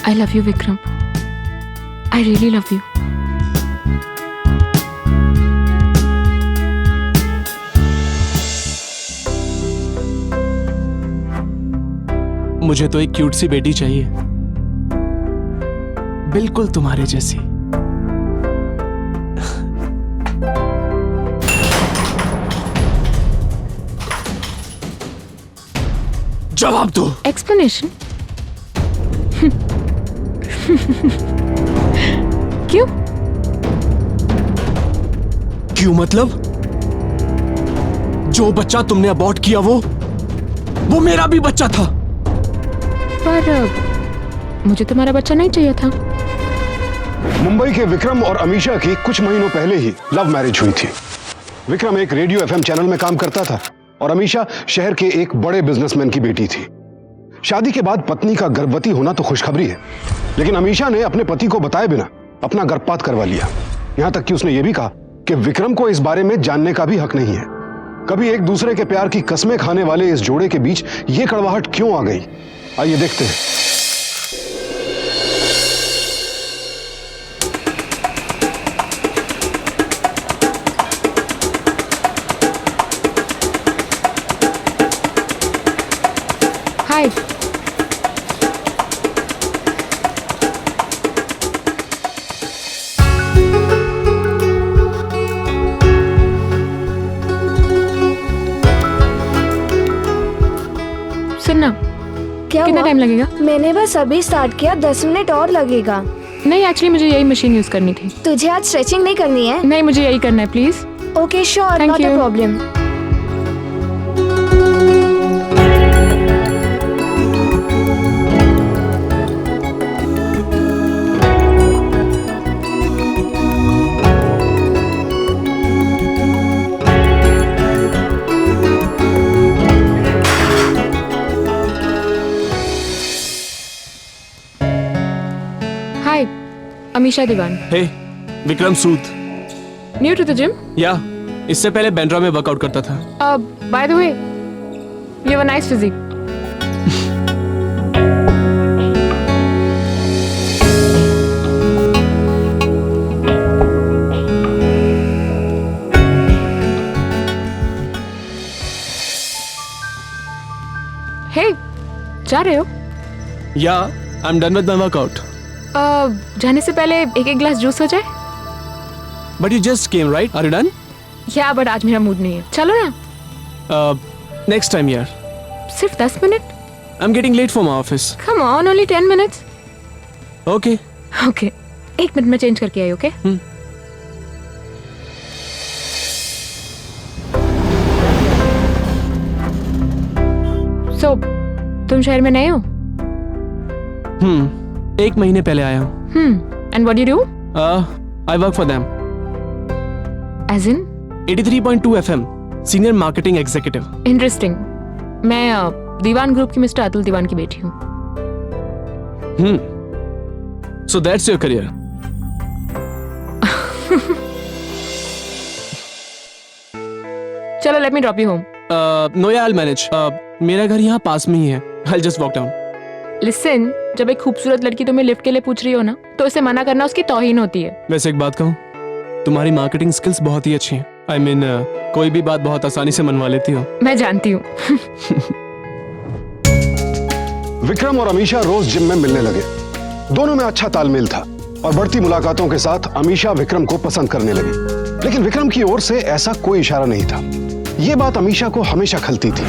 I love you, Vikram. I really love you. मुझे तो एक क्यूट सी बेटी चाहिए, बिल्कुल तुम्हारे जैसी। जवाब दो। Explanation? क्यों? क्यों मतलब? जो बच्चा तुमने अबॉर्ट किया वो मेरा भी बच्चा था। पर मुझे तुम्हारा बच्चा नहीं चाहिए था। मुंबई के विक्रम और अमीशा की कुछ महीनों पहले ही लव मैरिज हुई थी। विक्रम एक रेडियो एफएम चैनल में काम करता था और अमीशा शहर के एक बड़े बिजनेसमैन की बेटी थी। शादी के बाद पत्नी का गर्भवती होना तो खुशखबरी है, लेकिन अमीशा ने अपने पति को बताए बिना अपना गर्भपात करवा लिया। यहां तक कि उसने यह भी कहा कि विक्रम को इस बारे में जानने का भी हक नहीं है। कभी एक दूसरे के प्यार की कस्में खाने वाले इस जोड़े के बीच यह कड़वाहट क्यों आ गई, आइए देखते हैं। हाय। सुनना, क्या कितना हुआ? टाइम लगेगा? मैंने बस अभी स्टार्ट किया, 10 मिनट और लगेगा। नहीं, एक्चुअली मुझे यही मशीन यूज करनी थी। तुझे आज स्ट्रेचिंग नहीं करनी है? नहीं, मुझे यही करना है, please. Okay sure, Thank not a you. Problem. Hi, Amisha Diwan. Hey, Vikram Sood. New to the gym? Yeah इससे पहले बैंड्रा में वर्कआउट करता था। By the way, you have a nice physique. Hey, जा रहे हो? Yeah I am done with my workout. जाने से पहले एक एक ग्लास जूस हो जाए? But you just came right, are you done? Yeah but आज मेरा मूड नहीं है। चलो ना। नेक्स्ट टाइम यार। सिर्फ 10 minute? I am getting late for my office. Come on, only 10 minutes. Okay. Okay, 1 minute में चेंज करके आई। ओके? सो तुम शहर में नए हो? 1 महीने पहले आया हूँ। And what do you do? I work for them. As in? 83.2 FM, senior marketing executive. Interesting. मैं दीवान ग्रुप की मिस्टर अतुल दीवान की बेटी हूँ। So that's your career. चलो, let me drop you home. No यार, आई विल मैनेज। मेरा घर यहाँ पास में ही है। I will just walk down. Listen, जब एक खूबसूरत लड़की तुम्हें लिफ्ट के लिए पूछ रही हो ना, तो उसे मना करना उसकी तौहीन होती है। वैसे एक बात कहूँ, तुम्हारी मार्केटिंग स्किल्स बहुत ही अच्छी हैं। आई मीन कोई भी बात बहुत आसानी से मनवा लेती हो। मैं जानती हूँ। विक्रम और अमीशा रोज जिम में मिलने लगे। दोनों में अच्छा तालमेल था और बढ़ती मुलाकातों के साथ अमीशा विक्रम को पसंद करने लगी। लेकिन विक्रम की ओर से ऐसा कोई इशारा नहीं था। यह बात अमीशा को हमेशा खलती थी।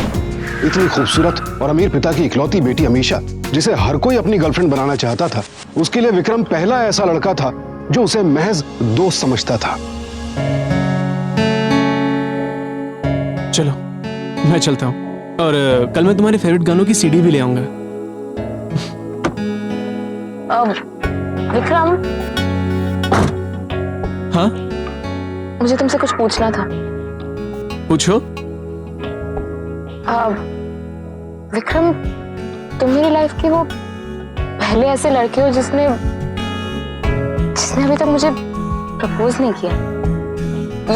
इतनी खूबसूरत और अमीर पिता की इकलौती बेटी अमीशा, जिसे हर कोई अपनी गर्लफ्रेंड बनाना चाहता था, उसके लिए विक्रम पहला ऐसा लड़का था जो उसे महज दोस्त समझता था। चलो, मैं चलता हूँ और कल मैं तुम्हारे फेवरेट गानों की सीडी भी ले आऊंगा। विक्रम, हाँ, मुझे तुमसे कुछ पूछना था। पूछो। विक्रम, तुम मेरी लाइफ के वो पहले ऐसे लड़के हो जिसने अभी तक मुझे प्रपोज नहीं किया,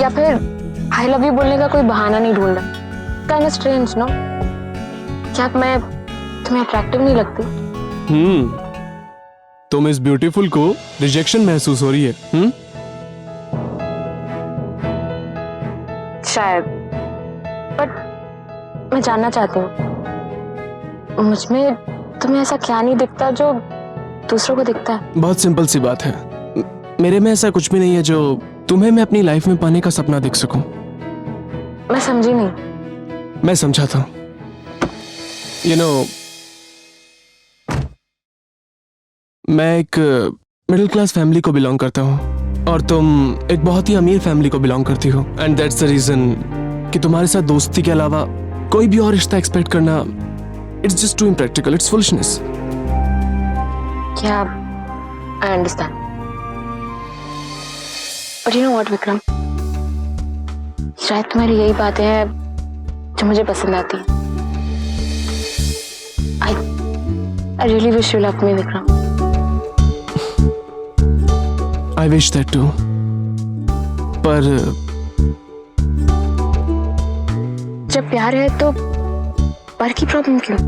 या फिर आई लव यू बोलने का कोई बहाना नहीं ढूंढा। Kind of strange, no? क्या मैं तुम्हें अट्रैक्टिव नहीं लगती? तुम इस ब्यूटीफुल को रिजेक्शन महसूस हो रही है? शायद, बट मैं जानना चाहती हूँ मुझ में तुम्हें ऐसा क्या नहीं दिखता जो दूसरों को दिखता है? बहुत सिंपल सी बात है, मेरे में ऐसा कुछ भी नहीं है जो तुम्हें मैं अपनी लाइफ में पाने का सपना देख सकूं। मैं समझी नहीं। मैं समझाता हूं। मैं एक मिडिल क्लास फैमिली को बिलोंग करता हूं और तुम एक बहुत ही अमीर फैमिली को बिलोंग करती हो, एंड दैट्स द रीजन कि तुम्हारे साथ दोस्ती के अलावा कोई भी और रिश्ता एक्सपेक्ट करना, it's just too impractical, it's foolishness. क्या? I understand, but you know what Vikram, शायद तुम्हारी यही बातें हैं जो मुझे पसंद आती हैं। I really wish you loved me, Vikram. I wish that too. पर जब प्यार है तो पर की प्रॉब्लम क्यों?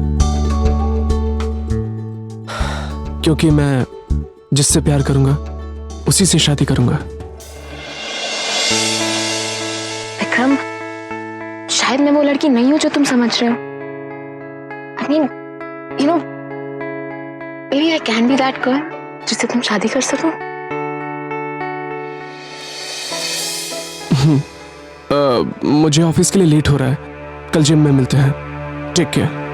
क्योंकि मैं जिससे प्यार करूंगा उसी से शादी करूंगा। विक्रम, शायद मैं वो लड़की नहीं हूं जो तुम समझ रहे हो। I mean, you know, maybe I can be that girl जिससे तुम शादी कर सको। मुझे ऑफिस के लिए लेट हो रहा है, कल जिम में मिलते हैं। Take care.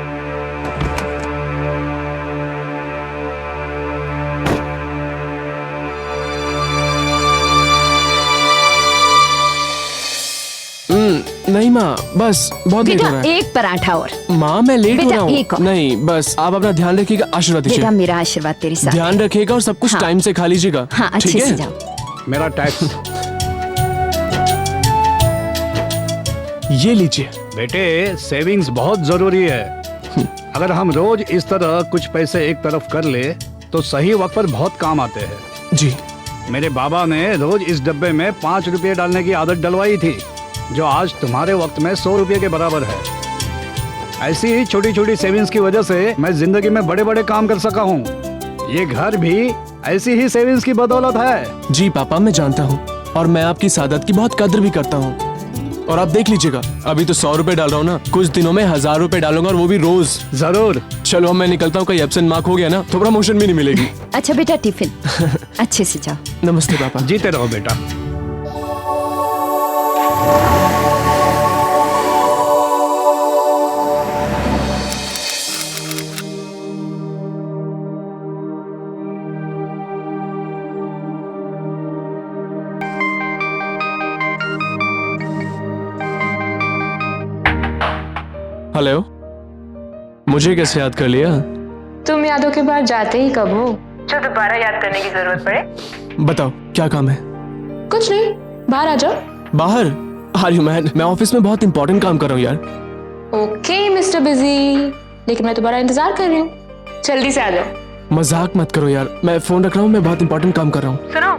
नहीं माँ, बस बहुत लेट हो रहा है। एक पराठा और। माँ मैं लेट हो बेटा, रहा एक हूँ। और। नहीं बस आप अपना ध्यान रखिएगा, आशीर्वाद बेटा दीजिए। मेरा आशीर्वाद तेरे साथ। ध्यान रखिएगा और सब कुछ हाँ। टाइम से खा लीजिएगा। हाँ, अच्छे ठीक से है? जाओ। मेरा टैक्स। ये लीजिए। बेटे, सेविंग्स बहुत जरूरी है। अगर हम रोज इस तरह कुछ पैसे एक तरफ कर ले तो सही वक्त पर बहुत काम आते हैं। जी। मेरे बाबा ने रोज इस डब्बे में 5 रुपये डालने की आदत डलवाई थी, जो आज तुम्हारे वक्त में 100 रुपये के बराबर है। ऐसी ही छोटी छोटी सेविंग्स की वजह से मैं जिंदगी में बड़े बड़े काम कर सका हूँ। ये घर भी ऐसी ही सेविंग्स की बदौलत है। जी पापा, मैं जानता हूँ और मैं आपकी सादत की बहुत कद्र भी करता हूँ। और आप देख लीजिएगा, अभी तो 100 रुपए डाल रहा हूँ ना, कुछ दिनों में 1000 रुपए डालूंगा और वो भी रोज। जरूर। चलो अब मैं निकलता हूँ, कहीं एब्सेंट मार्क हो गया ना तो प्रमोशन भी नहीं मिलेगी। अच्छा बेटा, टिफिन अच्छे से जाओ। नमस्ते पापा। जीते रहो बेटा। हेलो, मुझे कैसे याद कर लिया? तुम यादों के बाद जाते ही कब हो जो दोबारा याद करने की जरूरत पड़े? बताओ क्या काम है? कुछ नहीं, बाहर आ जाओ। बाहर? Are you mad? मैं ऑफिस में बहुत इंपॉर्टेंट काम कर रहा हूँ यार। ओके मिस्टर बिजी, लेकिन मैं तुम्हारा इंतजार कर रही हूँ, जल्दी से आ जाओ। मजाक मत करो यार, मैं फोन रख रहा हूँ, मैं बहुत इंपॉर्टेंट काम कर रहा हूँ। सुनो,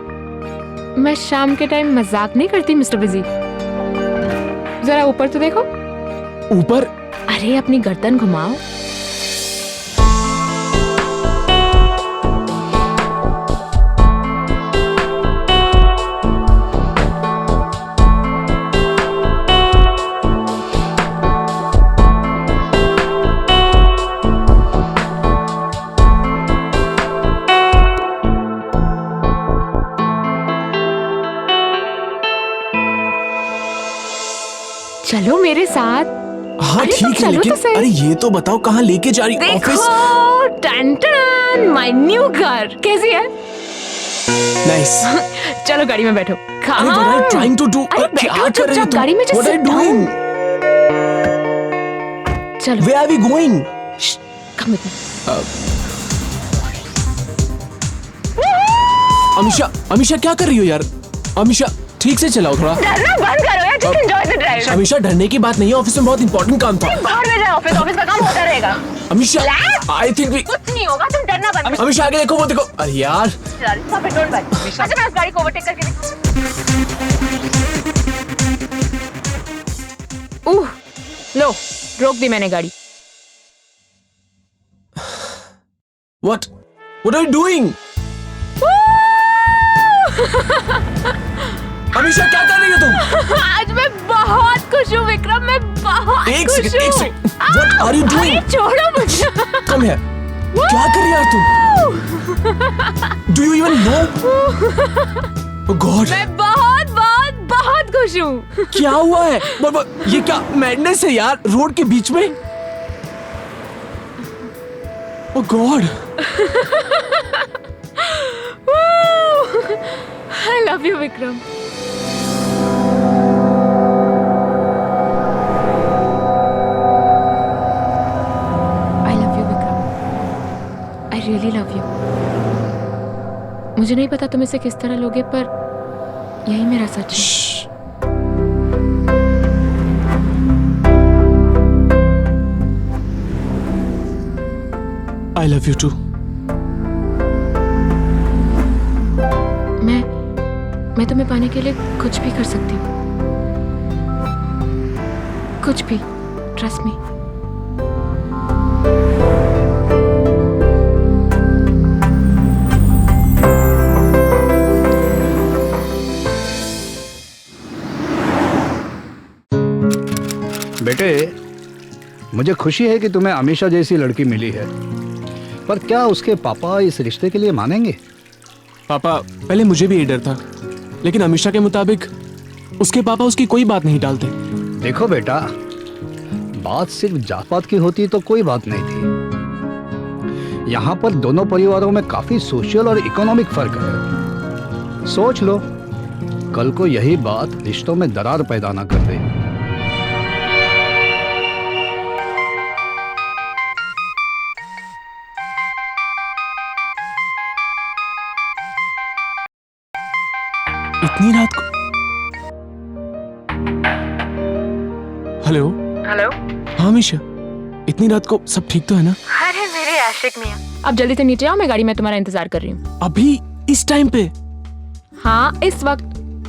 मैं शाम के टाइम मजाक नहीं करती मिस्टर बिजी। जरा ऊपर तो देखो। ऊपर? अरे अपनी गर्दन घुमाओ। चलो मेरे साथ। हाँ अरे तो ठीक है, चलो लेकिन तो सही। अरे ये तो बताओ कहाँ लेके जा रही ऑफिस? देखो, टन टन, माय न्यू घर कैसी है? नाइस। चलो गाड़ी में बैठो। अरे what are you trying to do? अरे क्या बैठो कर रही हो चुपचाप तुम? गाड़ी में, just What are you sit down। doing? चलो। Where are we going? Come with me। Amisha, Amisha क्या कर रही हो यार? अमीशा ठीक से चलाओ थोड़ा। डरना बंद करो यार, just enjoy the drive। Amisha डरने की बात नहीं है, ऑफिस में बहुत इंपॉर्टेंट काम था। बाहर में जाओ, ऑफिस का काम होता रहेगा। Amisha, Relax। I think we. कुछ नहीं होगा, तुम डरना बंद करो। अमीशा आगे देखो, वो देखो। अरे यार। Stop it, don't worry। अच्छा मैं उस गाड़ी को ओवरटेक करके लो, रोक दी मैंने गाड़ी। What? What are you doing? Amisha क्या कर रही हो तुम? आज मैं बहुत खुश हूँ विक्रम, मैं बहुत एक खुश सेकंड, एक हूँ। Second. What are you doing? अरे छोड़ो मुझे। कम है। क्या कर रही है यार तुम? Do you even know? Oh God! मैं बहुत बहुत बहुत खुश हूँ। क्या हुआ है? ये क्या मैडनेस है यार, रोड के बीच में? Oh God! I love you Vikram. I love you Vikram. I really love you। मुझे नहीं पता तुम इसे किस तरह लोगे, पर यही मेरा सच है। I love you too. मैं तुम्हें पाने के लिए कुछ भी कर सकती हूँ, कुछ भी। Trust me. बेटे, मुझे खुशी है कि तुम्हें अमीशा जैसी लड़की मिली है, पर क्या उसके पापा इस रिश्ते के लिए मानेंगे? पापा, पहले मुझे भी ये डर था, लेकिन अमीशा के मुताबिक उसके पापा उसकी कोई बात नहीं टालते। देखो बेटा, बात सिर्फ जात पात की होती तो कोई बात नहीं थी। यहाँ पर दोनों परिवारों में काफी सोशल और इकोनॉमिक फर्क है। सोच लो, कल को यही बात रिश्तों में दरार पैदा ना कर दे। इतनी रात को? Hello hello. हाँ अमीशा, इतनी रात को सब ठीक तो है ना? अरे मेरे आशिक मियां, अब जल्दी से नीचे आओ, मैं गाड़ी में तुम्हारा इंतजार कर रही हूँ। अभी इस टाइम पे? हाँ इस वक्त।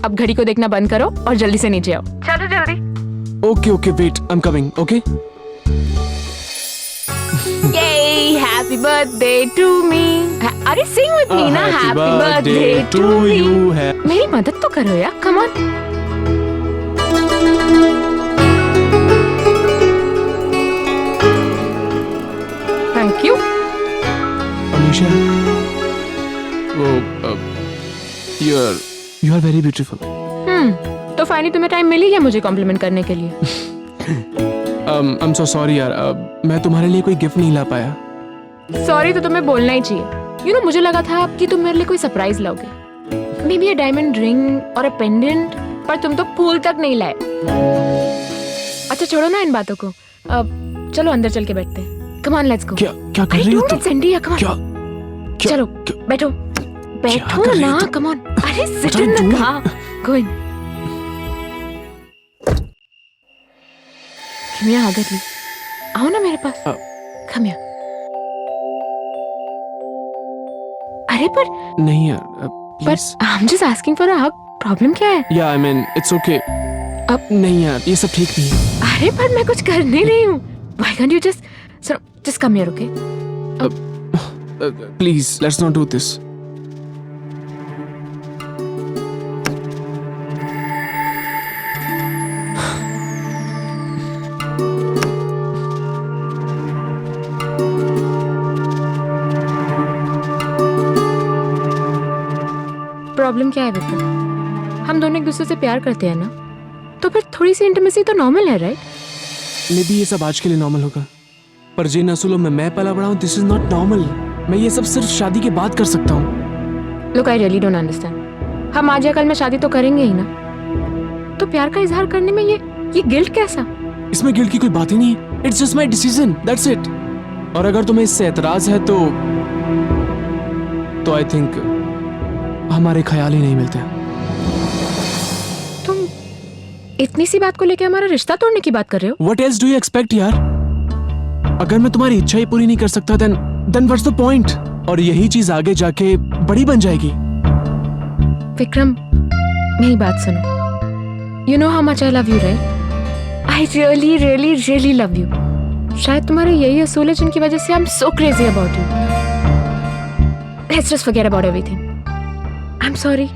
अब घड़ी को देखना बंद करो और जल्दी से नीचे आओ। चलो जल्दी। Okay okay, wait, I am coming. Okay. Yay, happy birthday to me। अरे sing with me ना, Happy happy birthday birthday to to me। you है। मेरी मदद तो करो यार, come on। Thank you। Amisha, वो you are very beautiful। तो फाइनली तुम्हें टाइम मिल ही गया मुझे कॉम्प्लीमेंट करने के लिए। I'm so sorry यार, मैं तुम्हारे लिए कोई गिफ्ट नहीं ला पाया। सॉरी तो तुम्हें बोलना ही चाहिए। यू नो, मुझे लगा था कि तुम मेरे लिए कोई सरप्राइज लाओगे, may be a diamond ring और अ पेंडेंट, पर तुम तो फूल तक नहीं लाए। अच्छा छोड़ो ना इन बातों को, अब चलो अंदर चल के बैठते हैं। Come on, let's go. क्या क्या कर रही हो तुम? सेंडी, कम क्या ऑन। क्या- चलो क्या- बैठो कर बैठो रही हो ना, तुम? Come on. अरे What sit are you in doing? हाँ, गो इन। किमिया आ गई, आओ ना मेरे पास। Come here. अरे पर नहीं यार, पर please. I am just asking for a hug. Problem क्या है? या आई मीन इट्स ओके। अब नहीं यार, ये सब ठीक नहीं है। अरे पर मैं कुछ कर नहीं रही हूँ। Why can't you just come here, okay? Please let's not do this. Problem क्या है विक्रम? हम दोनों एक दूसरे से प्यार करते हैं ना, तो फिर थोड़ी सी इंटीमेसी तो नॉर्मल है, राइट? मे बी ये सब आज के लिए नॉर्मल होगा, पर जिन असूलों में मैं पला बड़ा हूँ, दिस इज नॉट नॉर्मल। मैं ये सब सिर्फ शादी के बाद कर सकता हूँ। Look, I really don't understand. हम आज या कल में शादी तो करेंगे ही ना, तो प्यार का इजहार करने में ये गिल्ट कैसा? इसमें गिल्ट की कोई बात ही नहीं है। It's just my decision, that's it. और अगर तुम्हें इससे एतराज है तो आई थिंक हमारे ख्याल ही नहीं मिलते। तुम इतनी सी बात को लेके हमारा रिश्ता तोड़ने की बात कर रहे हो? What else do you expect यार? अगर मैं तुम्हारी इच्छा ही पूरी नहीं कर सकता then what's the point? और यही चीज आगे जाके बड़ी बन जाएगी। विक्रम, मेरी बात सुनो। You know how much I love you, right? I really, really, really love you. शायद तुम्हारे यही असूल है जिनकी वजह से I'm so crazy about you. Let's just forget about everything. I am sorry, I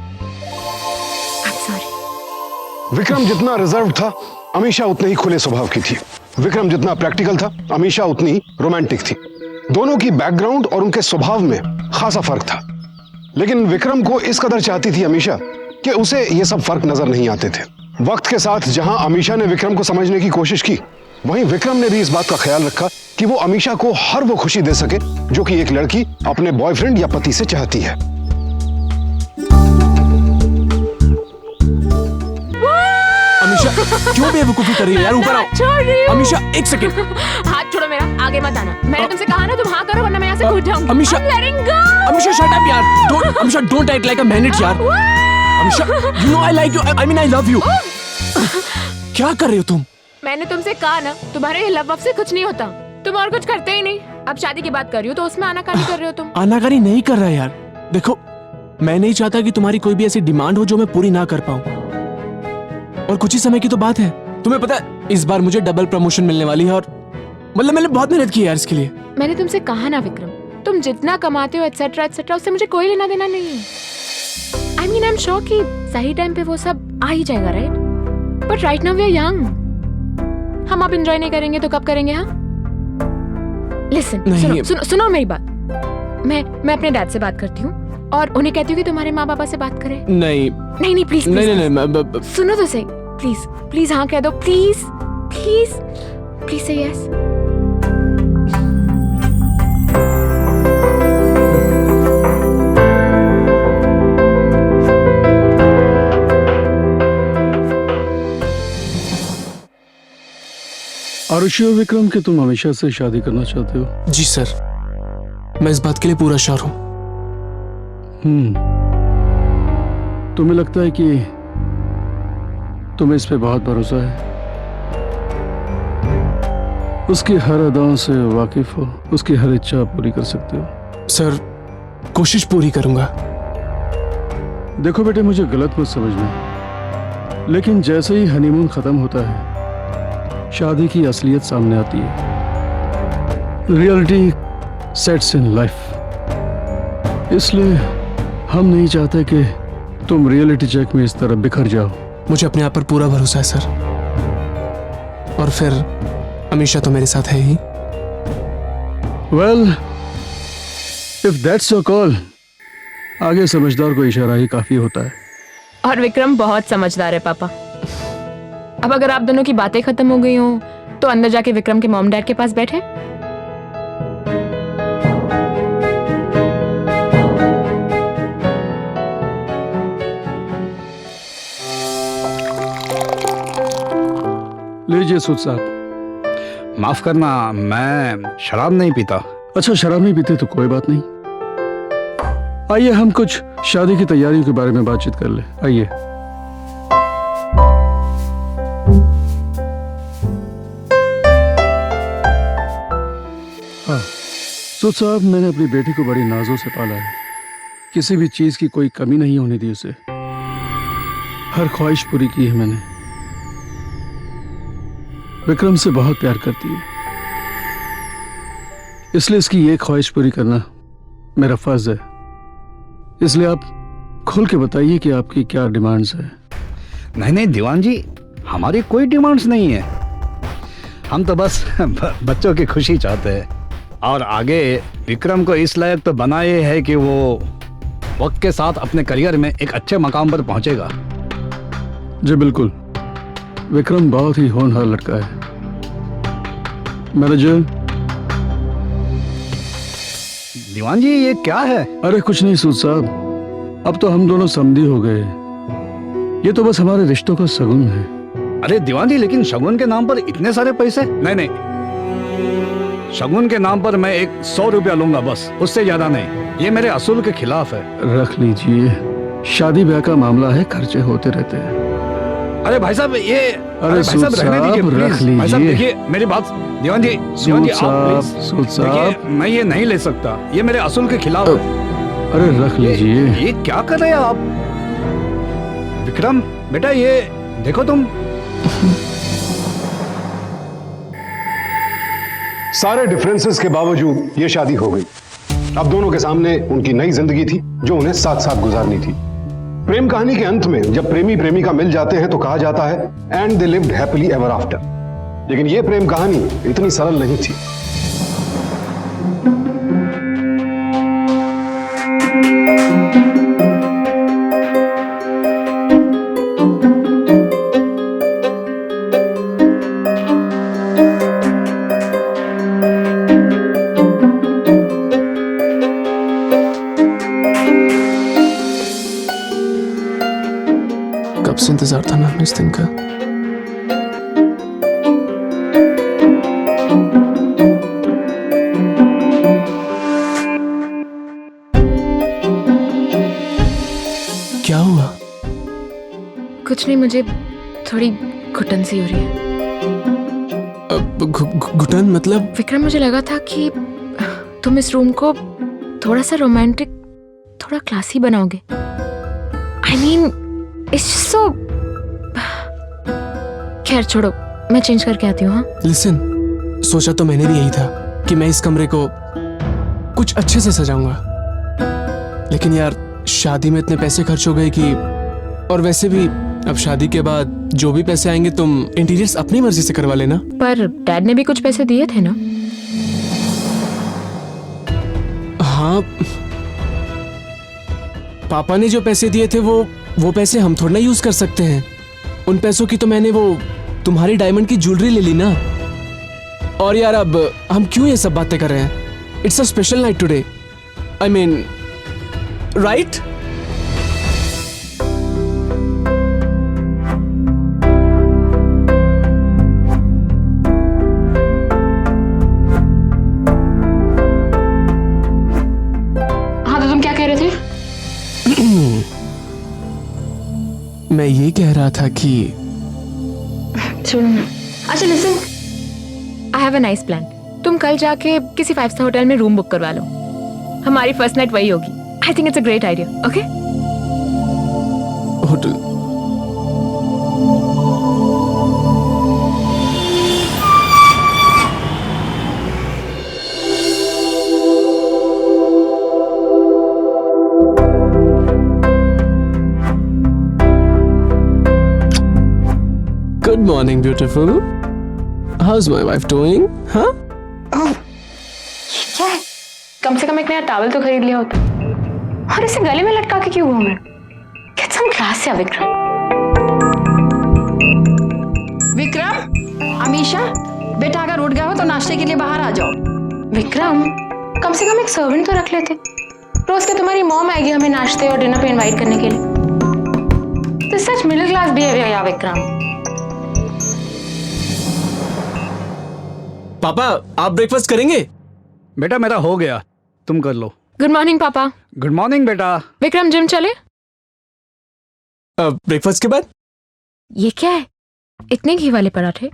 am sorry. Vikram जितना रिजर्व था, अमीशा उतने ही खुले स्वभाव की थी। विक्रम जितना प्रैक्टिकल था, अमीशा उतनी ही रोमांटिक थी। दोनों की बैकग्राउंड और उनके स्वभाव में खासा फर्क था, लेकिन विक्रम को इस कदर चाहती थी अमीशा कि उसे ये सब फर्क नजर नहीं आते थे। वक्त के साथ जहां अमीशा ने विक्रम को समझने की कोशिश की, वहीं विक्रम ने भी इस बात का ख्याल रखा कि वो अमीशा को हर वो खुशी दे सके जो कि एक लड़की अपने बॉयफ्रेंड या पति से चाहती है। अमीशा क्यों बेवकूफी कर रही है यार? ऊपर आओ। छोड़ रही हूँ। अमीशा एक सेकंड। हाथ छोड़ो मेरा, आगे मत आना। मैंने तुमसे कहा ना तुम हाँ करो वरना मैं यहाँ से कूद जाऊंगी। Amisha- I'm letting go। Amisha shut up यार। Don't Amisha, don't act like a maniac यार। Amisha, you know I like you, I mean I love you. क्या कर रही हो तुम? मैंने तुमसे कहा ना तुम्हारे लव से कुछ नहीं होता, तुम और कुछ करते ही नहीं। अब शादी की बात कर रही हो तो उसमें आनाकानी कर रहे हो तुम। आनाकानी नहीं कर रहा यार। देखो, मैं नहीं चाहता कि तुम्हारी कोई भी ऐसी डिमांड हो जो मैं पूरी ना कर पाऊं। और कुछ ही समय की तो बात है। तुम्हें पता है इस बार मुझे डबल प्रमोशन मिलने वाली है, और मतलब मैंने बहुत मेहनत की है यार इसके लिए। मैंने तुमसे कहा ना विक्रम, तुम जितना कमाते हो एटसेट्रा एटसेट्रा उससे मुझे कोई लेना देना नहीं है। I mean I am sure कि सही टाइम पे वो सब आ ही जाएगा, right? But right now we are young. हम अब एंजॉय नहीं करेंगे तो कब करेंगे? हाँ, लिसन, नहीं। सुनो मेरी बात। मैं अपने डैड से बात करती हूँ और उन्हें कहती हूँ कि तुम्हारे माँ पापा से बात करें। नहीं नहीं प्लीज, नहीं नहीं नहीं, सुनो तो सही, प्लीज प्लीज हाँ कह दो, प्लीज प्लीज प्लीज से यस। आरुषि और विक्रम कि तुम हमेशा से शादी करना चाहते हो? जी सर, मैं इस बात के लिए पूरा श्योर हूँ। तुम्हें लगता है कि तुम्हें इस पे बहुत भरोसा है? उसकी हर अदाओं से वाकिफ हो, उसकी हर इच्छा पूरी कर सकते हो? सर, कोशिश पूरी करूंगा। देखो बेटे, मुझे गलत मत समझना, लेकिन जैसे ही हनीमून खत्म होता है शादी की असलियत सामने आती है। Reality sets in life. इसलिए हम नहीं चाहते कि तुम रियलिटी चेक में इस तरह बिखर जाओ। मुझे अपने आप पर पूरा भरोसा है सर, और फिर अमीशा तो मेरे साथ है ही। Well, if that's your call, आगे समझदार को इशारा ही काफी होता है। और विक्रम बहुत समझदार है पापा। अब अगर आप दोनों की बातें खत्म हो गई हो तो अंदर जाके विक्रम के मॉम डैड के पास बैठे। लीजिए सूद साहब। माफ करना, मैं शराब नहीं पीता। अच्छा, शराब नहीं पीते तो कोई बात नहीं। आइए हम कुछ शादी की तैयारियों के बारे में बातचीत कर ले। आइए। हाँ सूद साहब, मैंने अपनी बेटी को बड़ी नाजों से पाला है। किसी भी चीज की कोई कमी नहीं होने दी उसे। हर ख्वाहिश पूरी की है मैंने। विक्रम से बहुत प्यार करती है, इसलिए इसकी ये ख्वाहिश पूरी करना मेरा फर्ज है। इसलिए आप खुल के बताइए कि आपकी क्या डिमांड्स है। नहीं दीवान जी, हमारी कोई डिमांड्स नहीं है। हम तो बस बच्चों की खुशी चाहते हैं, और आगे विक्रम को इस लायक तो बनाए है कि वो वक्त के साथ अपने करियर में एक अच्छे मकाम पर पहुंचेगा। जी बिल्कुल, विक्रम बहुत ही होनहार लड़का है। मैनेजर। दीवान जी, ये क्या है? अरे कुछ नहीं सूद साहब, अब तो हम दोनों समधी हो गए। ये तो बस हमारे रिश्तों का शगुन है। अरे दीवान जी, लेकिन शगुन के नाम पर इतने सारे पैसे? नहीं, शगुन के नाम पर मैं 100 रुपया लूंगा बस, उससे ज्यादा नहीं। ये मेरे असूल के खिलाफ है। रख लीजिए, शादी ब्याह का मामला है, खर्चे होते रहते हैं। अरे भाई साहब, ये अरे सूद रहने दीजिए, साहब, रख प्लीज। भाई साहब लीजिए। देखिए मेरी बात। दीवान जी, सूद आप साहब, प्लीज। सूद साहब। देखिए, मैं ये नहीं ले सकता, ये मेरे असूल के खिलाफ है। अरे रख लीजिए। ये क्या कर रहे हैं आप? विक्रम बेटा, ये देखो तुम। सारे डिफरेंसेस के बावजूद ये शादी हो गई। अब दोनों के सामने उनकी नई जिंदगी थी जो उन्हें साथ साथ गुजारनी थी। प्रेम कहानी के अंत में जब प्रेमी प्रेमिका मिल जाते हैं तो कहा जाता है and they lived happily ever after. लेकिन यह प्रेम कहानी इतनी सरल नहीं थी। कब से इंतजार था मैम इस दिन का। क्या हुआ? कुछ नहीं, मुझे थोड़ी घुटन सी हो रही है। घुटन मतलब? विक्रम, मुझे लगा था कि तुम इस रूम को थोड़ा सा रोमांटिक, थोड़ा क्लासी बनाओगे। I mean it's so. खैर छोड़ो, मैं चेंज करके आती हूँ। हाँ, लिसन, सोचा तो मैंने भी यही था कि मैं इस कमरे को कुछ अच्छे से सजाऊंगा, लेकिन यार शादी में इतने पैसे खर्च हो गए कि, और वैसे भी अब शादी के बाद जो भी पैसे आएंगे तुम इंटीरियर्स अपनी मर्जी से करवा लेना। पर डैड ने भी कुछ पैसे दिए थे ना? हाँ, पापा ने जो पैसे दिए थे वो पैसे हम थोड़ा ना यूज कर सकते हैं। उन पैसों की तो मैंने वो तुम्हारी डायमंड की ज्वेलरी ले ली ना। और यार अब हम क्यों ये सब बातें कर रहे हैं? It's a special night today, I mean right? हाँ, तो तुम क्या कह रहे थे? मैं ये कह रहा था कि सुनो ना। अच्छा listen, I have a nice plan. तुम कल जाके किसी 5 स्टार होटल में रूम बुक करवा लो। हमारी फर्स्ट नाइट वही होगी। I think it's a great idea. Okay? Hotel? Good morning, beautiful. How's my wife doing? Huh? क्या है? कम से कम एक नया टॉवल तो खरीद लिया होता। और इसे गले में लटका के क्यों घूम रहे? Get some class या विक्रम। विक्रम, अमीशा, बेटा अगर उठ गया हो तो नाश्ते के लिए बाहर आ जाओ। विक्रम, कम से कम एक सर्वेंट तो रख लेते। रोज के तुम्हारी मॉम आएगी हमें नाश्ते और डिनर पे इनवाइट करने के लिए। तो सच मिडिल क्लास बिहेवियर या विक्रम। पापा, आप ब्रेकफास्ट करेंगे? बेटा मेरा हो गया, तुम कर लो। गुड मॉर्निंग पापा। गुड मॉर्निंग बेटा। विक्रम, जिम चले? ब्रेकफास्ट के बाद? ये क्या है? इतने घी वाले पराठे?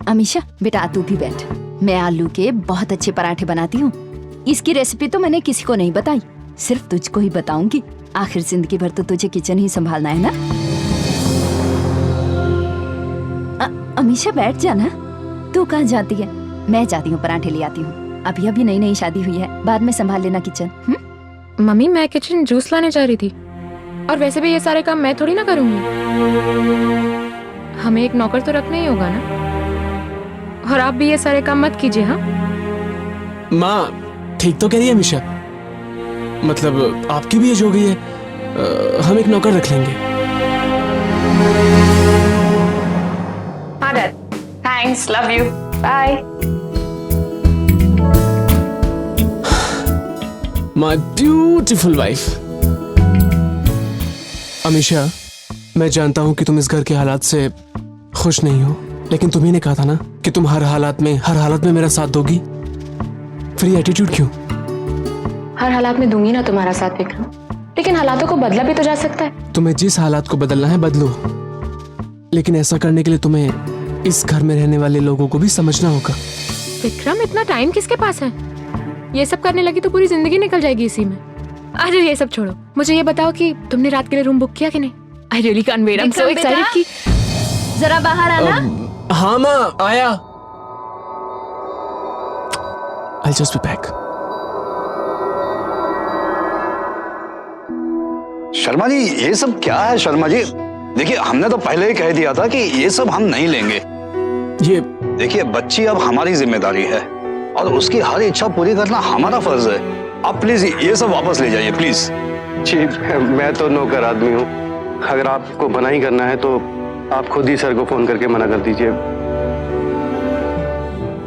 अमीशा, बेटा तू भी बैठ। मैं आलू के बहुत अच्छे पराठे बनाती हूँ। इसकी रेसिपी तो मैंने किसी को नहीं बताई, सिर्फ तुझको ही बताऊंगी। आखिर जिंदगी भर तो तुझे किचन ही संभालना है ना। अमीशा बैठ जाना। तू कहाँ जाती है? मैं जाती हूँ, पराठे ले आती हूँ। अभी अभी नई नई शादी हुई है, बाद में संभाल लेना किचन। मम्मी, मैं किचन जूस लाने जा रही थी, और वैसे भी ये सारे काम मैं थोड़ी ना करूंगी। हमें एक नौकर तो रखना ही होगा ना। और आप भी ये सारे काम मत कीजिए। हाँ माँ ठीक तो कह रही है अमीशा, मतलब आपकी भी एज हो गई है, हम एक नौकर रख लेंगे। हाँ dad, thanks, love you, bye. My beautiful wife. Amisha, मैं जानता हूं कि तुम इस घर के हालात से खुश नहीं हो, लेकिन तुम्ही ने कहा था ना कि तुम हर हालात में मेरा साथ दोगी। फिर ये एटीट्यूड क्यों? हर हालात में दूंगी ना तुम्हारा साथ विक्रम, लेकिन हालातों को बदला भी तो जा सकता है। तुम्हें जिस हालात को बदलना है बदलो, लेकिन ऐसा करने के लिए तुम्हें इस घर में रहने वाले लोगों को भी समझना होगा। विक्रम, इतना टाइम किसके पास है? ये सब करने लगी तो पूरी जिंदगी निकल जाएगी इसी में। अरे ये सब छोड़ो, मुझे ये बताओ कि तुमने रात के लिए रूम बुक किया कि नहीं? I really can't wait, I am so excited कि जरा बाहर आना। हाँ माँ, आया। I'll just be back. Sharma ji ये सब क्या है शर्मा जी? देखिए हमने तो पहले ही कह दिया था कि ये सब हम नहीं लेंगे। ये देखिए बच्ची अब हमारी जिम्मेदारी है और उसकी हर इच्छा पूरी करना हमारा फर्ज है। आप प्लीज ये सब वापस ले जाइए प्लीज। जी मैं तो नौकर आदमी हूँ, अगर आपको मना ही करना है तो आप खुद ही सर को फोन करके मना कर दीजिए।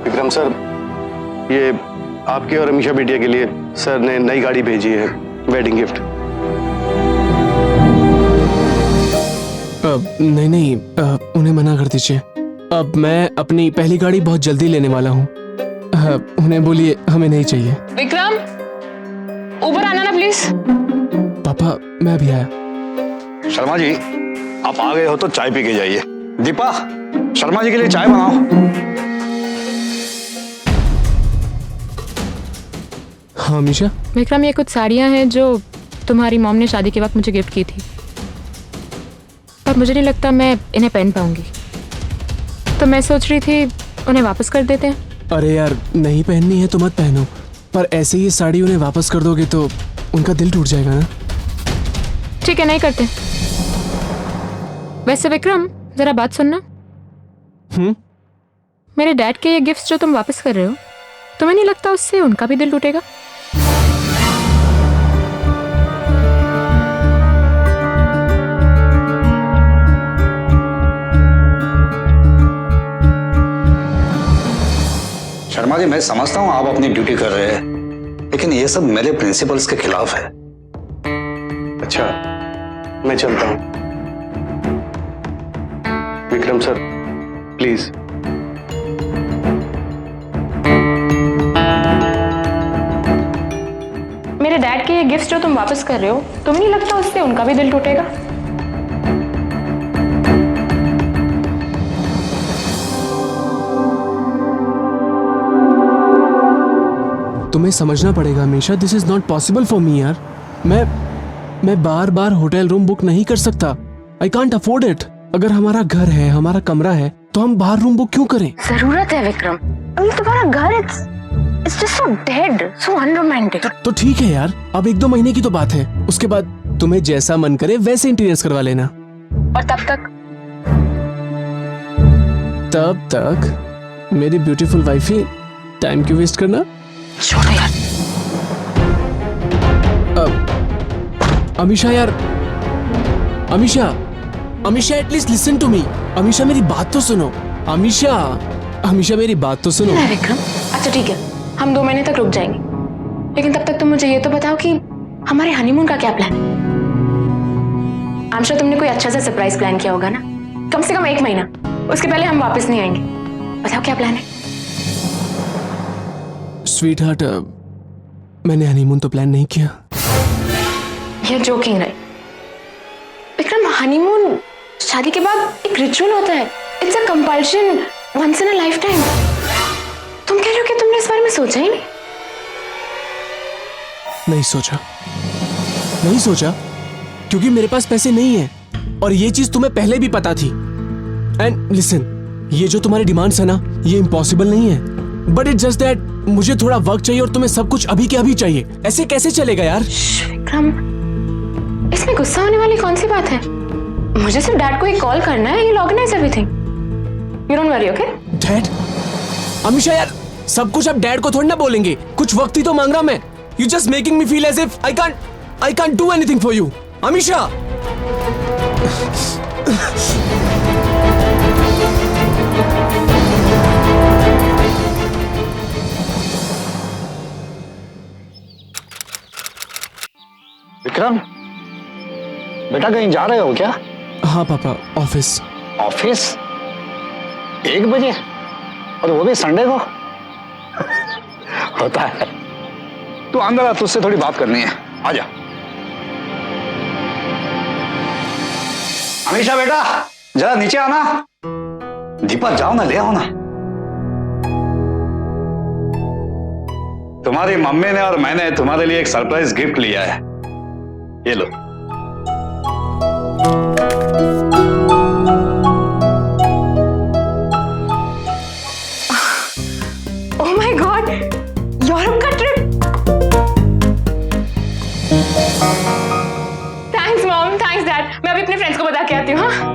विक्रम सर, ये आपके और अमीशा बिटिया के लिए सर ने नई गाड़ी भेजी है, वेडिंग गिफ्ट। नहीं नहीं, उन्हें मना कर दीजिए। अब मैं अपनी पहली गाड़ी बहुत जल्दी लेने वाला हूँ। उन्हें बोलिए हमें नहीं चाहिए। विक्रम, ऊपर आना ना प्लीज। पापा मैं अभी आया। शर्मा जी आप आ गए हो तो चाय पी के जाइए। दीपा शर्मा जी के लिए चाय बनाओ। हाँ अमीशा। विक्रम, ये कुछ साड़ियाँ हैं जो तुम्हारी मॉम ने शादी के वक्त मुझे गिफ्ट की थी, पर मुझे नहीं लगता मैं इन्हें पहन पाऊंगी, तो मैं सोच रही थी उन्हें वापस कर देते हैं। अरे यार नहीं पहननी है तो मत पहनो, पर ऐसे ही साड़ी उन्हें वापस कर दोगे तो उनका दिल टूट जाएगा ना। ठीक है, नहीं करते। वैसे विक्रम जरा बात सुनना। मेरे डैड के ये गिफ्ट्स जो तुम वापस कर रहे हो, तुम्हें नहीं लगता उससे उनका भी दिल टूटेगा? शर्मा जी मैं समझता हूँ आप अपनी ड्यूटी कर रहे हैं, लेकिन ये सब मेरे प्रिंसिपल्स के खिलाफ है। अच्छा मैं चलता हूँ। Vikram sir please. मेरे डैड के ये गिफ्ट्स जो तुम वापस कर रहे हो, तुम्हें नहीं लगता उससे उनका भी दिल टूटेगा? तुम्हें समझना पड़ेगा हमेशा, this is not possible for me यार। मैं बार बार होटल रूम बुक नहीं कर सकता। I can't afford it. अगर हमारा घर है, हमारा कमरा है, तो हम बाहर रूम बुक क्यों करें? जरूरत है विक्रम, अभी तुम्हारा घर it's just so dead, so unromantic. तो ठीक है यार, अब 1-2 महीने की तो बात है, उसके बाद तुम्हें जैसा मन करे वैसे इंटीरियर्स करवा लेना। और तब तक मेरी ब्यूटीफुल वाइफी टाइम क्यों वेस्ट करना? छोड़ो यार। अमीशा यार, Amisha at least listen to me. Amisha मेरी बात तो सुनो। अमीशा मेरी बात तो सुनो। है विक्रम, अच्छा ठीक है, हम 2 महीने तक रुक जाएंगे, लेकिन तब तक तुम मुझे ये तो बताओ कि हमारे हनीमून का क्या प्लान है? आई एम श्योर तुमने कोई अच्छा सा सरप्राइज प्लान किया होगा ना, कम से कम 1 महीना, उसके पहले हम वापस नहीं आएंगे। बताओ क्या प्लान है? स्वीट हार्ट, मैंने हनीमून तो प्लान नहीं किया। You're joking, right? Vikram, honeymoon शादी के बाद एक रिचुअल होता है। It's a compulsion, once in a lifetime. तुम कह रहे हो कि तुमने इस बारे में सोचा ही नहीं? नहीं सोचा क्योंकि मेरे पास पैसे नहीं है, और ये चीज तुम्हें पहले भी पता थी। एंड लिसन, ये जो तुम्हारे डिमांड्स है ना, ये इम्पॉसिबल नहीं है, बट इट्स जस्ट दैट मुझे थोड़ा वक्त चाहिए और तुम्हें सब कुछ अभी के अभी चाहिए। ऐसे कैसे चलेगा यार? विक्रम, इसमें गुस्सा होने वाली कौन सी बात है? मुझे सिर्फ डैड को एक कॉल करना है, he'll organize everything. You don't worry, okay? Dad? Amisha यार, सब कुछ अब डैड को थोड़ी ना बोलेंगे, कुछ वक्त ही तो मांग रहा मैं। You just making me feel as if I can't do anything for you. Amisha! Vikram बेटा कहीं जा रहे हो क्या? हाँ पापा, ऑफिस। ऑफिस 1 बजे, और वो भी संडे को? होता है। तू अंदर आ, तुझसे थोड़ी बात करनी है, आजा। अमीशा बेटा जरा नीचे आना। दीपा जाओ ना, ले आओ ना। तुम्हारी मम्मी ने और मैंने तुम्हारे लिए एक सरप्राइज गिफ्ट लिया है, ये लो। Oh my God, यूरोप का ट्रिप। थैंक्स भी अपने फ्रेंड्स को बता के आती हूँ। हाँ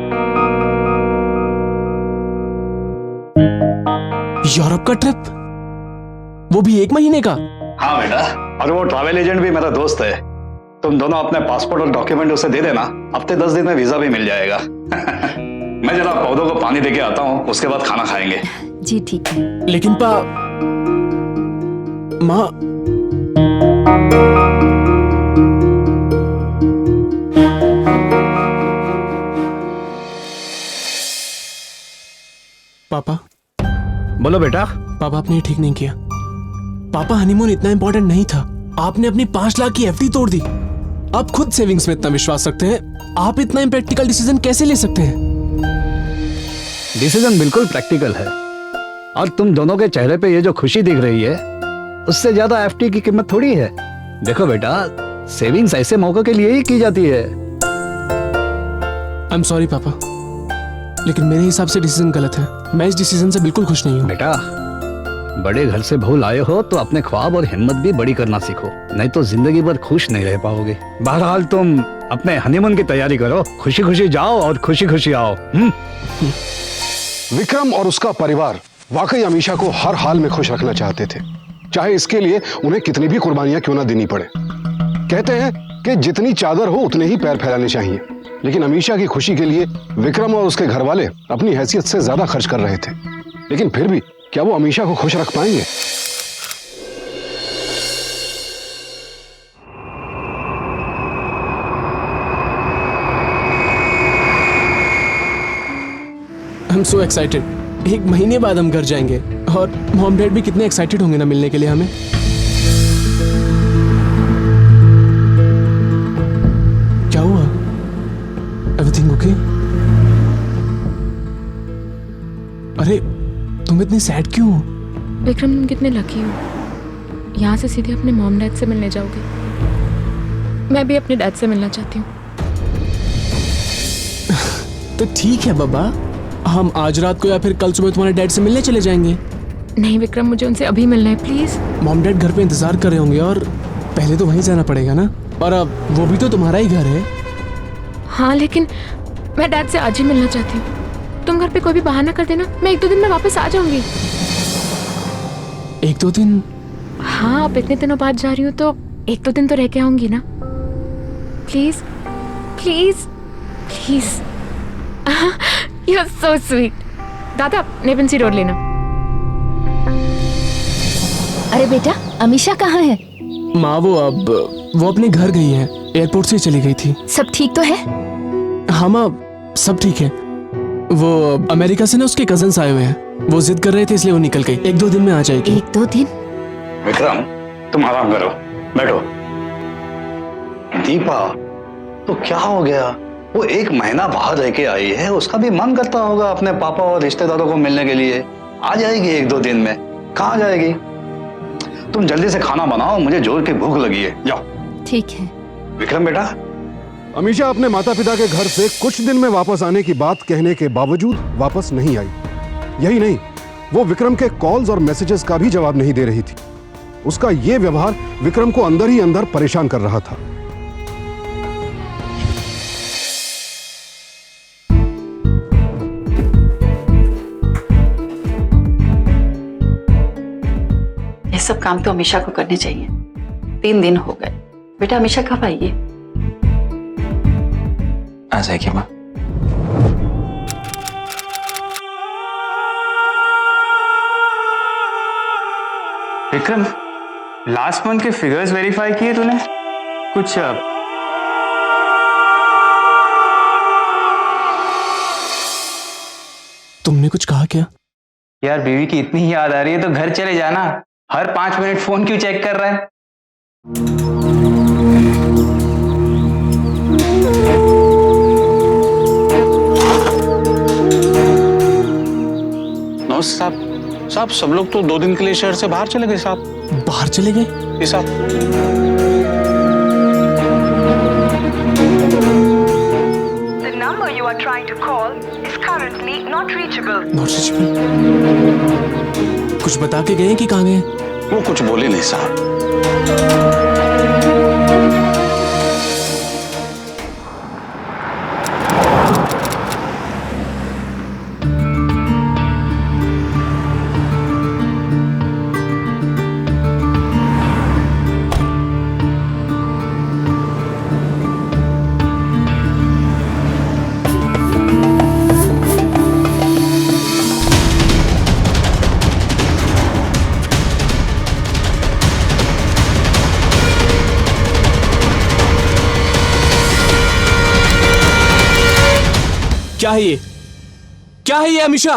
यूरोप का ट्रिप, वो भी 1 महीने का? हाँ बेटा, और वो ट्रैवल एजेंट भी मेरा दोस्त है। तुम दोनों अपने पासपोर्ट और डॉक्यूमेंट उसे दे देना, हफ्ते 10 दिन में वीजा भी मिल जाएगा। मैं जरा पौधों को पानी देके आता हूँ, उसके बाद खाना खाएंगे। जी ठीक है। लेकिन माँ, पापा। बोलो बेटा। पापा, आपने ये ठीक नहीं किया। पापा, हनीमून इतना इंपॉर्टेंट नहीं था। आपने अपनी 5 लाख की एफडी तोड़ दी। आप खुद सेविंग्स में इतना विश्वास रखते हैं, आप इतना इम्प्रैक्टिकल डिसीजन कैसे ले सकते हैं? डिसीजन बिल्कुल प्रैक्टिकल है, और तुम दोनों के चेहरे पे ये जो खुशी दिख रही है, उससे ज्यादा एफडी की कीमत थोड़ी है। देखो बेटा, सेविंग्स ऐसे मौके के लिए ही की जाती है। आई एम सॉरी पापा, लेकिन मेरे हिसाब से डिसीजन गलत है। मैं इस डिसीजन से बिल्कुल खुश नहीं हूँ। बेटा, बड़े घर से बहू लाए हो तो अपने ख्वाब और हिम्मत भी बड़ी करना सीखो, नहीं तो जिंदगी भर खुश नहीं रह पाओगे। बहरहाल तुम अपने हनीमून की तैयारी करो, खुशी खुशी जाओ और खुशी खुशी आओ। विक्रम और उसका परिवार वाकई अमीशा को हर हाल में खुश रखना चाहते थे, चाहे इसके लिए उन्हें कितनी भी कुर्बानियां क्यों ना देनी पड़े। कहते हैं कि जितनी चादर हो उतने ही पैर फैलाने चाहिए, लेकिन अमीशा की खुशी के लिए विक्रम और उसके घर वाले अपनी हैसियत से ज्यादा खर्च कर रहे थे। लेकिन फिर भी क्या वो अमीशा को खुश रख पाएंगे? आई एम सो एक्साइटेड। 1 महीने बाद हम घर जाएंगे, और मॉम डैड भी कितने एक्साइटेड होंगे ना मिलने के लिए हमें। क्या हुआ? Everything okay? अरे तुम इतनी सैड क्यों हो? विक्रम, तुम कितने लकी हो, यहाँ से सीधे अपने मॉम डैड से मिलने जाओगे। मैं भी अपने डैड से मिलना चाहती हूँ। तो ठीक है बाबा, हम आज रात को या फिर कल सुबह तुम्हारे डैड से मिलने चले जाएंगे। नहीं विक्रम, मुझे उनसे अभी मिलना है, प्लीज। मॉम डैड घर पे इंतजार कर रहे होंगे, और पहले तो वहीं जाना पड़ेगा ना, और अब वो भी तो तुम्हारा ही घर है। हाँ, लेकिन मैं डैड से आज ही मिलना चाहती हूँ। तुम घर पे कोई भी बहाना कर देना, मैं 1-2 दिन में वापस आ जाऊंगी। 1-2 दिन? हाँ, अब इतने दिनों बाद जा रही हूँ तो 1-2 दिन तो रह के आऊंगी ना। Please please please. You are so sweet. दादा, नेपन्सी रोड लेना। अरे बेटा, अमीशा कहाँ है? माँ, वो अपने घर गई है, एयरपोर्ट से चली गई थी। सब ठीक तो है? हाँ माँ, सब ठीक है। वो अमेरिका से ना उसके कजन्स आए हुए हैं, वो जिद कर रहे थे इसलिए वो निकल गई। 1-2 दिन में आ जाएगी। 1-2 दिन? विक्रम, तुम आराम करो, बैठो। दीपा, तो क्या हो गया? वो 1 महीना बाहर रह के आई है, उसका भी मन करता होगा अपने पापा और रिश्तेदारों को मिलने के लिए। आ जाएगी 1-2 दिन में। कहाँ जाएगी? तुम जल्दी से खाना बनाओ, मुझे जोर की भूख लगी है। जाओ। ठीक है। विक्रम बेटा, अमीशा अपने माता पिता के घर से कुछ दिन में वापस आने की बात कहने के बावजूद वापस नहीं आई। यही नहीं, वो विक्रम के कॉल्स और मैसेजेस का भी जवाब नहीं दे रही थी। उसका ये व्यवहार विक्रम को अंदर ही अंदर परेशान कर रहा था। ये सब काम तो अमीशा को करने चाहिए। 3 दिन हो गए। बेटा, अमीशा कब आई है? आ जाएगी माँ। विक्रम, लास्ट मंथ के फिगर्स वेरीफाई किए तूने? कुछ तुमने कुछ कहा क्या? यार, बीवी की इतनी याद आ रही है तो घर चले जाना। हर 5 मिनट फोन क्यों चेक कर रहा है? साहब, सब लोग तो 2 दिन के लिए शहर से बाहर चले गए साहब। बाहर चले गए? जी साहब। The number you are trying to call is currently not reachable. Not reachable? कुछ बता के गए कि कहाँ गए? वो कुछ बोले नहीं साहब। क्या है ये? क्या है ये अमीशा?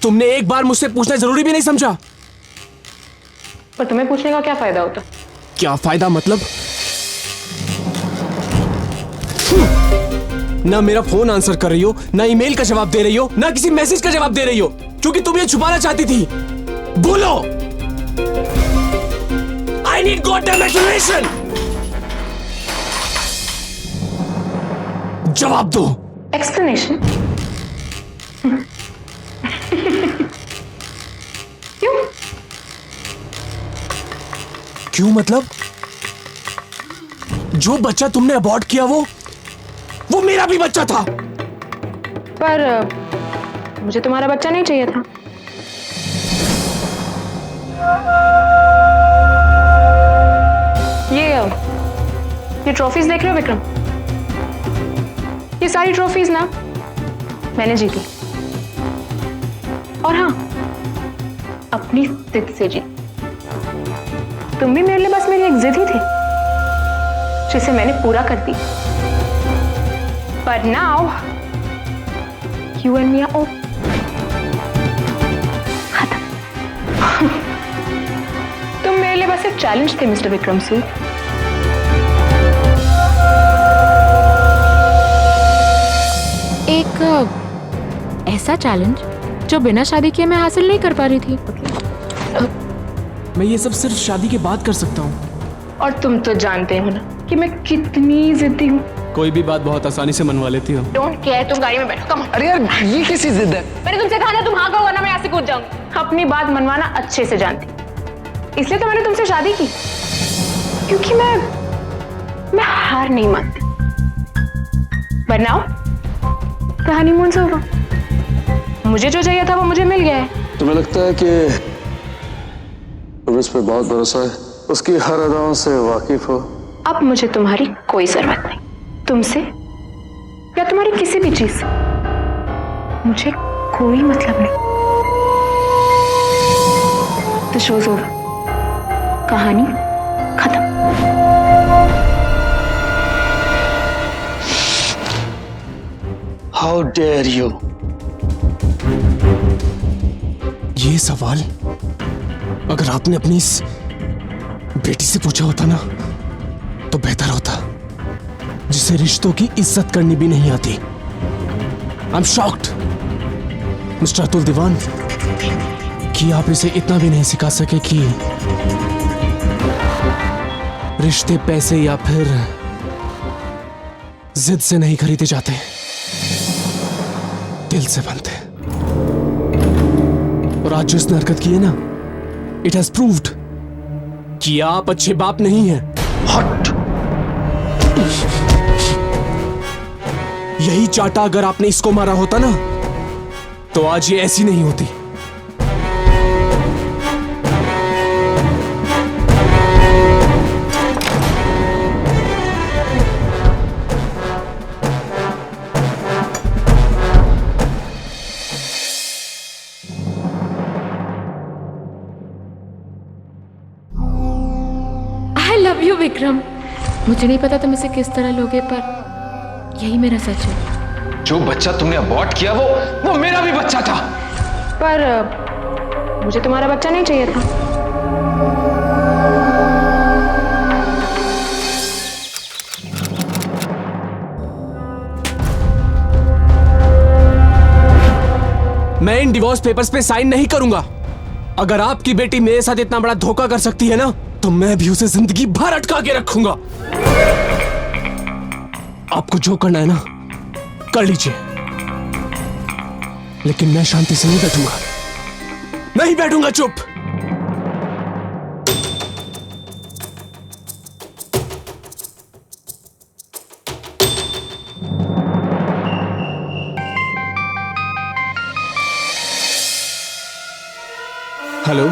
तुमने एक बार मुझसे पूछना जरूरी भी नहीं समझा? पर तुम्हें पूछने का क्या फायदा होता? क्या फायदा मतलब? ना मेरा फोन आंसर कर रही हो, ना ईमेल का जवाब दे रही हो, ना किसी मैसेज का जवाब दे रही हो, क्योंकि तुम ये छुपाना चाहती थी। बोलो। I need goddamn explanation. जवाब दो। एक्सप्लेनेशन? क्यों? क्यों मतलब? जो बच्चा तुमने अबॉर्ट किया वो मेरा भी बच्चा था। पर मुझे तुम्हारा बच्चा नहीं चाहिए था। ये ट्रॉफीज देख रहे हो विक्रम? ये सारी ट्रॉफीज ना मैंने जीती, और हाँ, अपनी जिद से जीती। तुम भी मेरे लिए बस मेरी एक जिद ही थी जिसे मैंने पूरा कर दी। But now, you and me are all खत्म। तुम मेरे लिए बस एक चैलेंज थे मिस्टर विक्रम सूद। एक ऐसा चैलेंज जो बिना शादी किए मैं हासिल नहीं कर पा रही थी। मैं ये सब सिर्फ शादी के बाद कर सकता हूँ। और तुम तो जानते हो ना कि मैं कितनी जिद्दी हूँ। कोई भी बात बहुत आसानी से मनवा लेती हो। डोंट केयर, तुम गाड़ी में बैठो। कम। अरे यार ये कैसी जिद है? मैंने तुमसे कहा ना तुम हाँ कहो वरना मैं यहाँ से कूद जाऊंगी। अपनी बात मनवाना अच्छे से जानती, इसलिए तो मैंने तुमसे शादी की, क्योंकि मैं हार नहीं मानती। बनाओ कहानी मून से होगा। मुझे जो चाहिए था वो मुझे मिल गया है। तुम्हें लगता है कि तुम इस पे बहुत भरोसा है, उसकी हर अदाओं से वाकिफ हो? अब मुझे तुम्हारी कोई जरूरत नहीं, तुमसे या तुम्हारी किसी भी चीज से मुझे कोई मतलब नहीं। द शोज ओवर, कहानी खत्म। How dare you. ये सवाल अगर आपने अपनी इस बेटी से पूछा होता ना तो बेहतर होता, जिसे रिश्तों की इज्जत करनी भी नहीं आती। I am shocked mister Atul Diwan कि आप इसे इतना भी नहीं सिखा सके कि रिश्ते पैसे या फिर जिद से नहीं खरीदे जाते, दिल से बनते। और आज जो इसने हरकत की है ना, इट हैज प्रूव्ड कि आप अच्छे बाप नहीं हैं। हट। यही चाटा अगर आपने इसको मारा होता ना तो आज ये ऐसी नहीं होती। आई लव यू विक्रम। मुझे नहीं पता तुम इसे किस तरह लोगे, पर यही मेरा सच है। जो बच्चा तुमने अबॉर्ट किया वो मेरा भी बच्चा था। पर मुझे तुम्हारा बच्चा नहीं चाहिए था। मैं इन डिवोर्स पेपर्स पे साइन नहीं करूंगा। अगर आपकी बेटी मेरे साथ इतना बड़ा धोखा कर सकती है ना तो मैं भी उसे जिंदगी भर अटका के रखूंगा। आपको जो करना है ना कर लीजिए, लेकिन मैं शांति से नहीं बैठूंगा, नहीं बैठूंगा चुप। हेलो,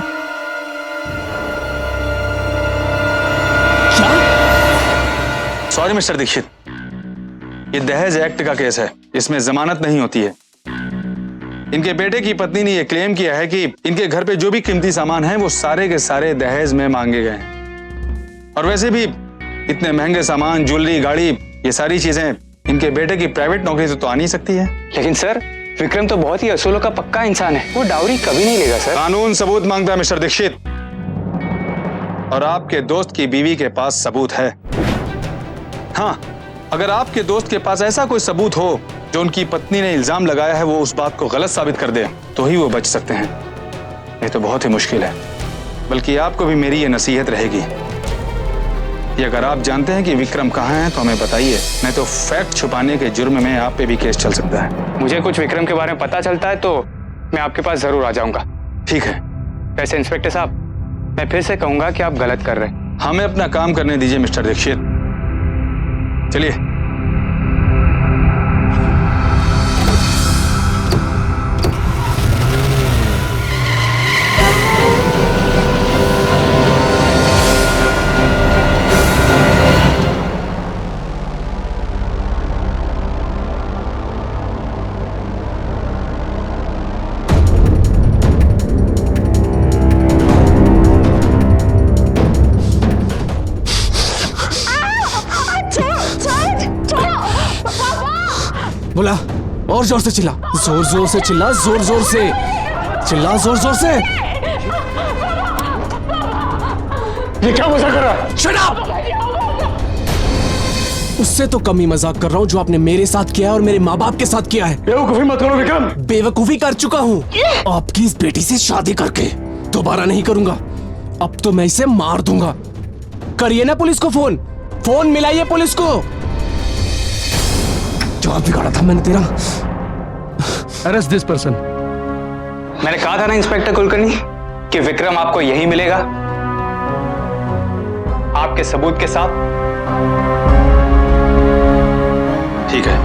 सॉरी मिस्टर दीक्षित, ये दहेज एक्ट का केस है, इसमें जमानत नहीं होती है। इनके बेटे की पत्नी ने यह क्लेम किया है कि इनके घर पे जो भी कीमती सामान है वो सारे के सारे दहेज में मांगे गए हैं। और वैसे भी इतने महंगे सामान, ज्वेलरी, गाड़ी, ये सारी चीजें इनके बेटे की प्राइवेट नौकरी तो आ नहीं सकती है। लेकिन सर, विक्रम तो बहुत ही असूलों का पक्का इंसान है, वो डाउरी कभी नहीं लेगा सर। कानून सबूत मांगता है मिस्टर दीक्षित, और आपके दोस्त की बीवी के पास सबूत है। हाँ, अगर आपके दोस्त के पास ऐसा कोई सबूत हो जो उनकी पत्नी ने इल्जाम लगाया है वो उस बात को गलत साबित कर दे तो ही वो बच सकते हैं। ये तो बहुत ही मुश्किल है। बल्कि आपको भी मेरी ये नसीहत रहेगी कि अगर आप जानते हैं कि विक्रम कहाँ है तो हमें बताइए, नहीं तो फैक्ट छुपाने के जुर्म में आप पे भी केस चल सकता है। मुझे कुछ विक्रम के बारे में पता चलता है तो मैं आपके पास जरूर आ जाऊंगा। ठीक है। वैसे इंस्पेक्टर साहब, मैं फिर से कहूंगा कि आप गलत कर रहे हैं। हमें अपना काम करने दीजिए मिस्टर दीक्षित, चलिए। बोला, और जोर से चिल्ला, जोर जोर से चिल्ला, जोर जोर से चिल्ला, जोर जोर से। ये क्या मजाक कर रहा है? Shut up! उससे तो कम ही मजाक कर रहा हूँ जो आपने मेरे साथ किया है और मेरे माँ बाप के साथ किया है। बेवकूफी मत करो विक्रम। बेवकूफी कर चुका हूँ आपकी इस बेटी से शादी करके, दोबारा नहीं करूंगा। अब तो मैं इसे मार दूंगा। करिए ना पुलिस को फोन, फोन मिलाइए पुलिस को। जवाब बिगाड़ा था मैंने तेरा। Arrest this person. मैंने कहा था ना इंस्पेक्टर कुलकर्णी कि विक्रम आपको यही मिलेगा, आपके सबूत के साथ। ठीक है,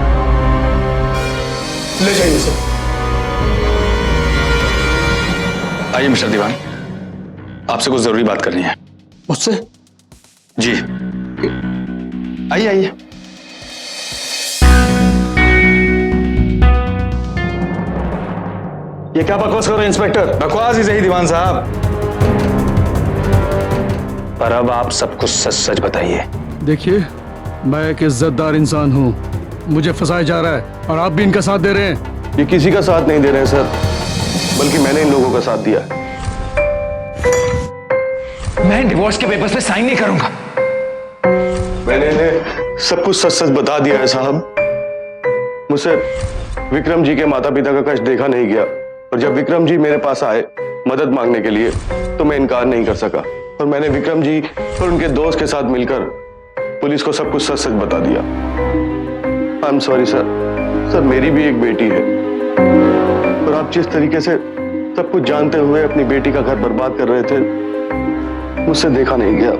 ले जाइए इसे। आइए मिस्टर दीवान, आपसे कुछ जरूरी बात करनी है। मुझसे? जी, आइए आइए। ये क्या बकवास कर रहे हैं इंस्पेक्टर? बकवास ही सही दीवान साहब, पर अब आप सब कुछ सच सच बताइए। देखिए, मैं एक इज्जतदार इंसान हूँ, मुझे फंसाया जा रहा है और आप भी इनका साथ दे रहे हैं। ये किसी का साथ नहीं दे रहे हैं सर, बल्कि मैंने इन लोगों का साथ दिया। मैं डिवोर्स के पेपर्स पे साइन नहीं करूंगा। मैंने इन्हें सब कुछ सच सच बता दिया है साहब। मुझसे विक्रम जी के माता पिता का कष्ट देखा नहीं गया, और जब विक्रम जी मेरे पास आए मदद मांगने के लिए तो मैं इनकार नहीं कर सका, और मैंने विक्रम जी और उनके दोस्त के साथ मिलकर पुलिस को सब कुछ सच सच बता दिया। I am sorry sir. Sir, मेरी भी एक बेटी है, और आप जिस तरीके से सब कुछ जानते हुए अपनी बेटी का घर बर्बाद कर रहे थे, मुझसे देखा नहीं गया।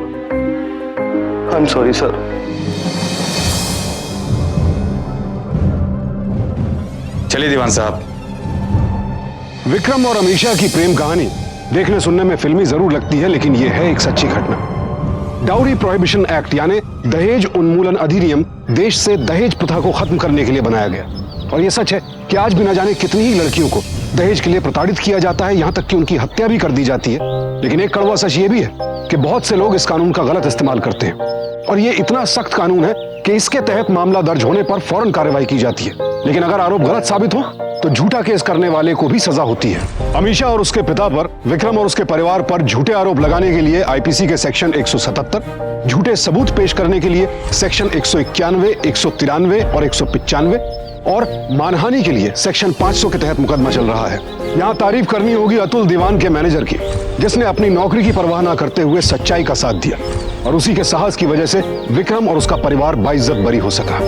I am sorry sir. चलिए दीवान साहब। विक्रम और अमीषा की प्रेम कहानी देखने सुनने में फिल्मी जरूर लगती है, लेकिन यह है एक सच्ची घटना। डाउरी प्रोहिबिशन एक्ट यानी दहेज उन्मूलन अधिनियम देश से दहेज प्रथा को खत्म करने के लिए बनाया गया, और यह सच है कि आज भी न जाने कितनी ही लड़कियों को दहेज के लिए प्रताड़ित किया जाता है, यहां तक कि उनकी हत्या भी कर दी जाती है। लेकिन एक कड़वा सच ये भी है कि बहुत से लोग इस कानून का गलत इस्तेमाल करते हैं, और ये इतना सख्त कानून है कि इसके तहत मामला दर्ज होने पर फौरन कार्रवाई की जाती है, लेकिन अगर आरोप गलत साबित हो तो झूठा केस करने वाले को भी सजा होती है। अमीषा और उसके पिता पर, विक्रम और उसके परिवार पर झूठे आरोप लगाने के लिए आईपीसी के सेक्शन 177, झूठे सबूत पेश करने के लिए सेक्शन 191, 193 और 195, और मानहानि के लिए सेक्शन 500 के तहत मुकदमा चल रहा है। यहाँ तारीफ करनी होगी अतुल दीवान के मैनेजर की, जिसने अपनी नौकरी की परवाह न करते हुए सच्चाई का साथ दिया, और उसी के साहस की वजह से विक्रम और उसका परिवार बाइज्जत बरी हो सका।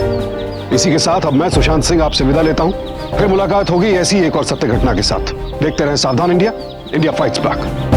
इसी के साथ अब मैं सुशांत सिंह आपसे विदा लेता हूं। फिर मुलाकात होगी ऐसी एक और सत्य घटना के साथ। देखते रहें सावधान इंडिया, इंडिया फाइट्स बैक।